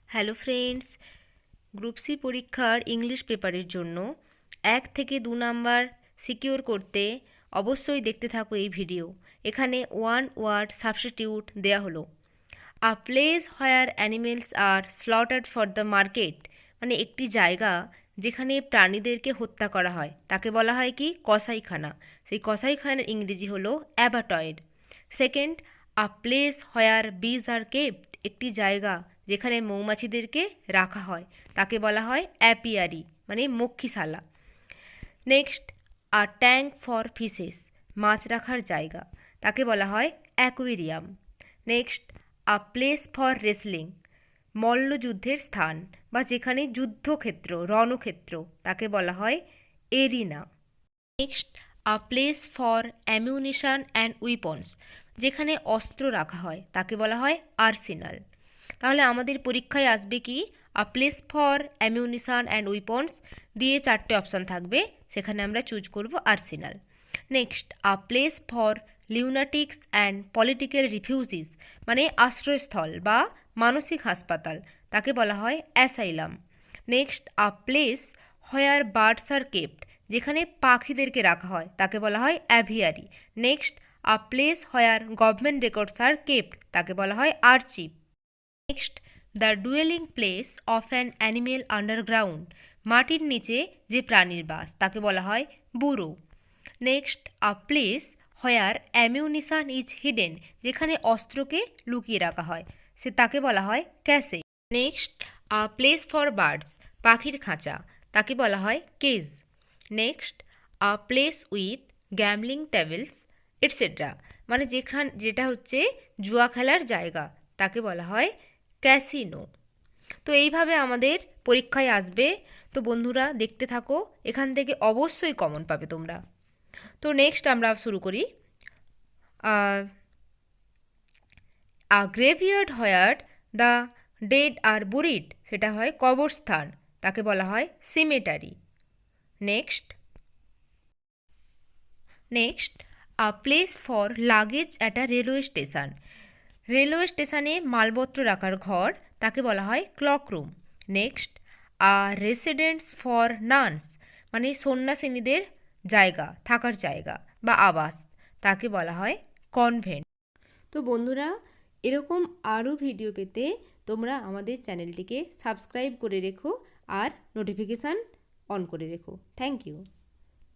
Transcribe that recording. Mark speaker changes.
Speaker 1: Hello friends, group C পরীক্ষার English পেপারের জন্য 1 থেকে 2 নাম্বার সিকিউর করতে অবশ্যই দেখতে থাকো এই ভিডিও। এখানে ওয়ান ওয়ার্ড সাবস্টিটিউট দেয়া হলো। A place where animals are slaughtered for the market, মানে একটি জায়গা যেখানে প্রাণীদেরকে হত্যা করা হয় তাকে বলা হয় কি? কসাইখানা। সেই কসাইখানার ইংরেজি হলো অ্যাবাটয়েড। সেকেন্ড, আ প্লেস হোয়ার বিজ আর কেপ্ট, একটি জায়গা যেখানে মৌমাছিদেরকে রাখা হয় তাকে বলা হয় অ্যাপিয়ারি, মানে মক্ষীশালা। Next, a tank for fishes, মাছ রাখার জায়গা তাকে বলা হয় aquarium. Next, a place for wrestling, মল্লযুদ্ধের স্থান বা যেখানে যুদ্ধক্ষেত্র, রণক্ষেত্র তাকে বলা হয় arena. Next, a place for ammunition and weapons, যেখানে অস্ত্র রাখা হয় তাকে বলা হয় আর্সেনাল। তাহলে আমাদের পরীক্ষায় আসবে কি? A place for ammunition and weapons দিয়ে 4টে অপশান থাকবে, সেখানে আমরা চুজ করব arsenal. Next, a place for lunatics and political refugees, মানে আশ্রয়স্থল বা মানসিক হাসপাতাল তাকে বলা হয় asylum. Next, a place where birds are kept, যেখানে পাখিদেরকে রাখা হয় তাকে বলা হয় aviary. Next, a place where government records are kept তাকে বলা হয় archive. Next, the dueling place of an animal underground, মাটির নিচে যে প্রাণীর বাস তাকে বলা হয় bureau. Next, a place where ammunition is hidden, যেখানে অস্ত্রকে লুকিয়ে রাখা হয় সে তাকে বলা হয় ক্যাসে। Next, a place for birds, পাখির খাঁচা তাকে বলা হয় cage. Next, a place with gambling tables etcetera, মানে যেটা হচ্ছে জুয়া খেলার জায়গা তাকে বলা হয় ক্যাসিনো। তো এইভাবে আমাদের পরীক্ষায় আসবে। তো বন্ধুরা দেখতে থাকো, এখান থেকে অবশ্যই কমন পাবে তোমরা। তো নেক্সট আমরা শুরু করি। A graveyard where the dead are buried, সেটা হয় কবরস্থান তাকে বলা হয় cemetery. Next, a place for luggage at a railway station, railway স্টেশনে মালপত্র রাখার ঘর তাকে বলা হয় clock room. Next, a residents for nuns, মানে সন্ন্যাসিনীদের জায়গা, থাকার জায়গা বা আবাস তাকে বলা হয় কনভেন্ট। তো বন্ধুরা, এরকম আরও ভিডিও পেতে তোমরা আমাদের চ্যানেলটিকে সাবস্ক্রাইব করে রেখো আর নোটিফিকেশান অন করে রেখো। Thank you.